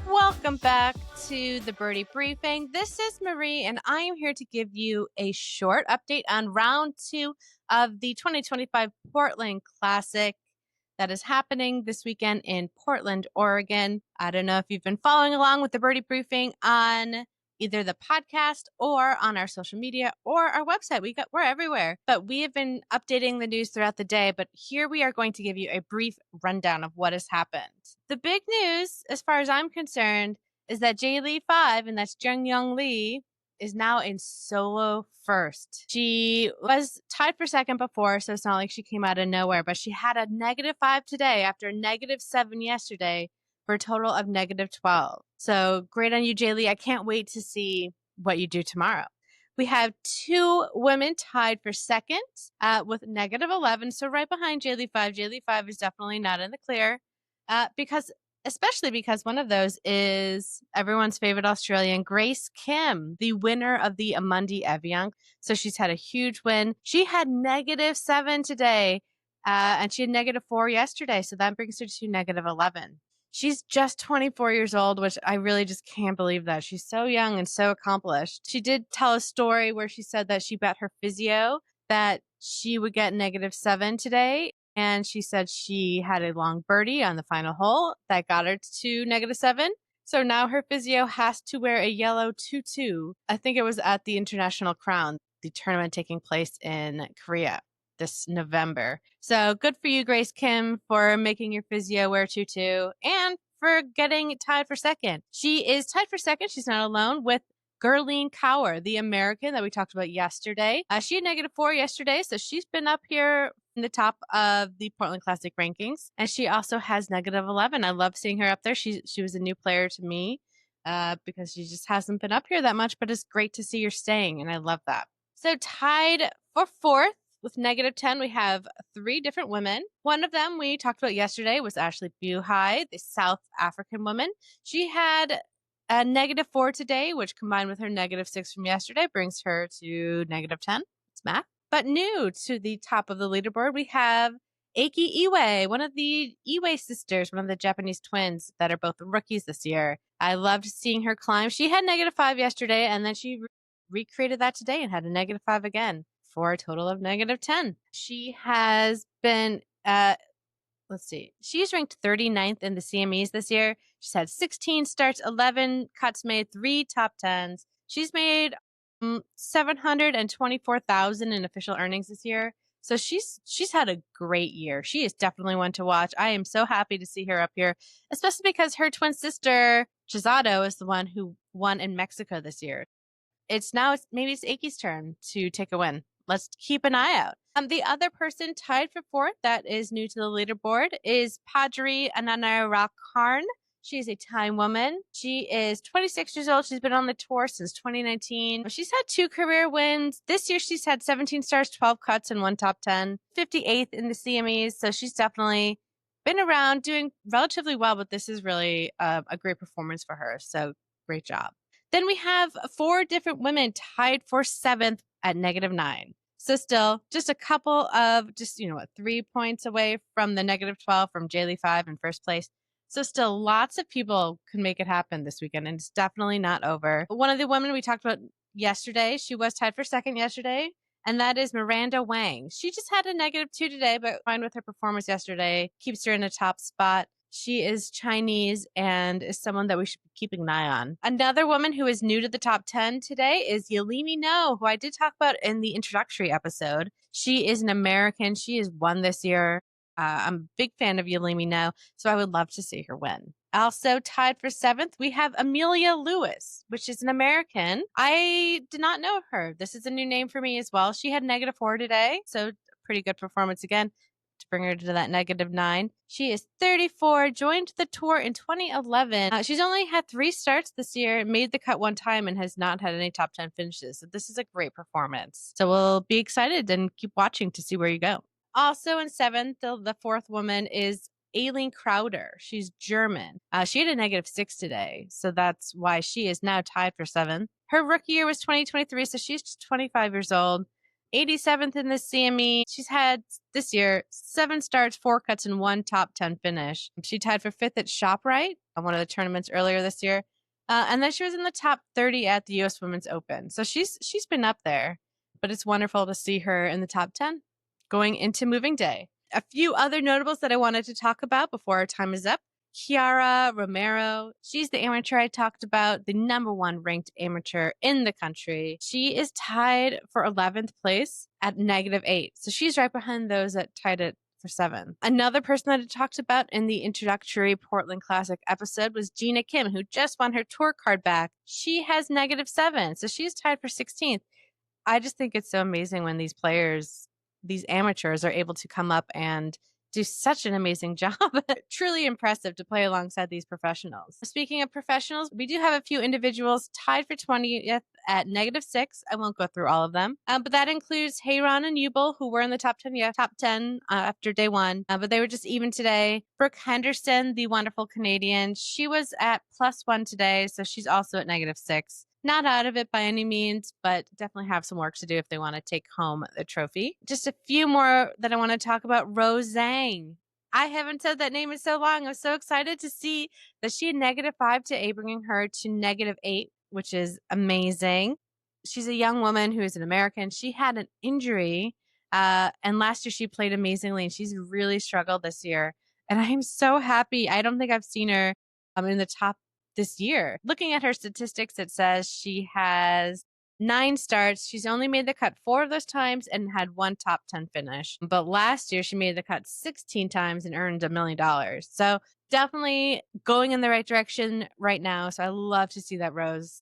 Welcome back to the Birdie Briefing. This is Marie, and I am here to give you a short update on round 2 of the 2025 Portland Classic that is happening this weekend in Portland, Oregon. I don't know if you've been following along with the Birdie Briefing on either the podcast or on our social media or our website. We're everywhere, but we have been updating the news throughout the day. But here we are going to give you a brief rundown of what has happened. The big news, as far as I'm concerned, is that Jeongeun Lee5, and that's Jeongeun Lee, is now in solo first. She was tied for second before, so it's not like she came out of nowhere, but she had a -5 today after a -7 yesterday, for a total of -12. So great on you, Jay Lee. I can't wait to see what you do tomorrow. We have 2 women tied for second with -11. So right behind Jay Lee5. Jay Lee5 is definitely not in the clear especially because one of those is everyone's favorite Australian, Grace Kim, the winner of the Amundi Evian. So she's had a huge win. She had -7 today and she had -4 yesterday. So that brings her to -11. She's just 24 years old, which I really just can't believe that. She's so young and so accomplished. She did tell a story where she said that she bet her physio that she would get -7 today. And she said she had a long birdie on the final hole that got her to -7. So now her physio has to wear a yellow tutu. I think it was at the International Crown, the tournament taking place in Korea this November. So good for you, Grace Kim, for making your physio wear tutu and for getting tied for second. She is tied for second. She's not alone with Gurleen Kaur, the American that we talked about yesterday. She had -4 yesterday, so she's been up here in the top of the Portland Classic rankings. And she also has -11. I love seeing her up there. She was a new player to me because she just hasn't been up here that much, but it's great to see her staying, and I love that. So tied for fourth with -10, we have 3 different women. One of them we talked about yesterday was Ashleigh Buhai, the South African woman. She had a -4 today, which combined with her -6 from yesterday brings her to -10. It's math. But new to the top of the leaderboard, we have Akie Iwai, one of the Iwai sisters, one of the Japanese twins that are both rookies this year. I loved seeing her climb. She had -5 yesterday, and then she recreated that today and had a -5 again, for a total of -10. She has been, she's ranked 39th in the CMEs this year. She's had 16 starts, 11 cuts made, 3 top 10s. She's made $724,000 in official earnings this year. So she's had a great year. She is definitely one to watch. I am so happy to see her up here, especially because her twin sister, Chizado, is the one who won in Mexico this year. Maybe it's Akie's turn to take a win. Let's keep an eye out. The other person tied for fourth that is new to the leaderboard is Pajaree Anannarukarn. She's a Thai woman. She is 26 years old. She's been on the tour since 2019. She's had 2 career wins. This year, she's had 17 starts, 12 cuts, and 1 top 10. 58th in the CMEs. So she's definitely been around doing relatively well, but this is really a great performance for her. So great job. Then we have 4 different women tied for 7th at -9. So still just a couple of 3 points away from the -12 from Jay Lee5 in first place. So still lots of people can make it happen this weekend, and it's definitely not over. One of the women we talked about yesterday, she was tied for second yesterday, and that is Miranda Wang. She just had a -2 today, but fine with her performance yesterday, keeps her in a top spot. She is Chinese and is someone that we should be keeping an eye on. Another woman who is new to the top 10 today is Yelimee No, who I did talk about in the introductory episode. She is an American. She has won this year. I'm a big fan of Yelimee No, so I would love to see her win. Also tied for 7th, we have Amelia Lewis, which is an American. I did not know her. This is a new name for me as well. She had -4 today, so pretty good performance again to bring her to that -9. She is 34, joined the tour in 2011. She's only had 3 starts this year, made the cut 1 time, and has not had any top 10 finishes. So this is a great performance. So we'll be excited and keep watching to see where you go. Also in 7th, the 4th woman is Aileen Crowder. She's German. She had a -6 today, so that's why she is now tied for 7th. Her rookie year was 2023, so she's just 25 years old. 87th in the CME. She's had this year 7 starts, 4 cuts, and 1 top 10 finish. She tied for 5th at ShopRite on one of the tournaments earlier this year. And then she was in the top 30 at the U.S. Women's Open. So she's been up there, but it's wonderful to see her in the top 10 going into moving day. A few other notables that I wanted to talk about before our time is up. Kiara Romero. She's the amateur I talked about, the #1 ranked amateur in the country. She is tied for 11th place at -8. So she's right behind those that tied it for 7th. Another person that I talked about in the introductory Portland Classic episode was Gina Kim, who just won her tour card back. She has -7, so she's tied for 16th. I just think it's so amazing when these players, these amateurs, are able to come up and do such an amazing job. Truly impressive to play alongside these professionals. Speaking of professionals, we do have a few individuals tied for 20th at -6. I won't go through all of them, but that includes Hayron and Ubel, who were in the top 10 after day 1, but they were just even today. Brooke Henderson, the wonderful Canadian, she was at +1 today, so she's also at -6. Not out of it by any means, but definitely have some work to do if they want to take home the trophy. Just a few more that I want to talk about. Rose Zhang. I haven't said that name in so long. I was so excited to see that she had -5 today, bringing her to -8, which is amazing. She's a young woman who is an American. She had an injury, and last year she played amazingly, and she's really struggled this year. And I am so happy. I don't think I've seen her in the top this year. Looking at her statistics, it says she has 9 starts. She's only made the cut 4 of those times and had 1 top 10 finish. But last year she made the cut 16 times and earned $1 million. So definitely going in the right direction right now. So I love to see that, Rose.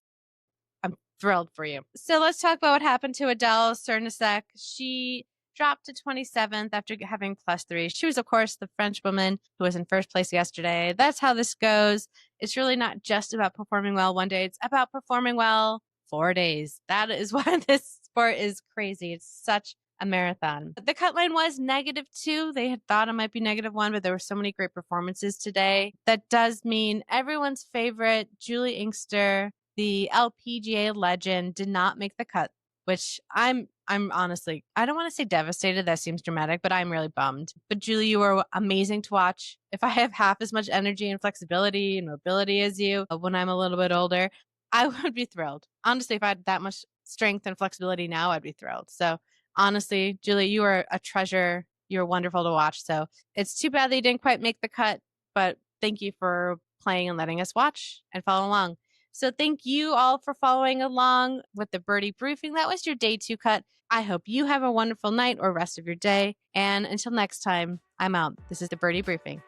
I'm thrilled for you. So let's talk about what happened to Adele Cernasek. She dropped to 27th after having +3. She was, of course, the French woman who was in first place yesterday. That's how this goes. It's really not just about performing well one day. It's about performing well 4 days. That is why this sport is crazy. It's such a marathon. The cut line was -2. They had thought it might be -1, but there were so many great performances today. That does mean everyone's favorite, Juli Inkster, the LPGA legend, did not make the cut, which I'm honestly, I don't want to say devastated. That seems dramatic, but I'm really bummed. But Julie, you were amazing to watch. If I have half as much energy and flexibility and mobility as you when I'm a little bit older, I would be thrilled. Honestly, if I had that much strength and flexibility now, I'd be thrilled. So honestly, Julie, you are a treasure. You're wonderful to watch. So it's too bad that you didn't quite make the cut, but thank you for playing and letting us watch and follow along. So thank you all for following along with the Birdie Briefing. That was your day 2 cut. I hope you have a wonderful night or rest of your day. And until next time, I'm out. This is the Birdie Briefing.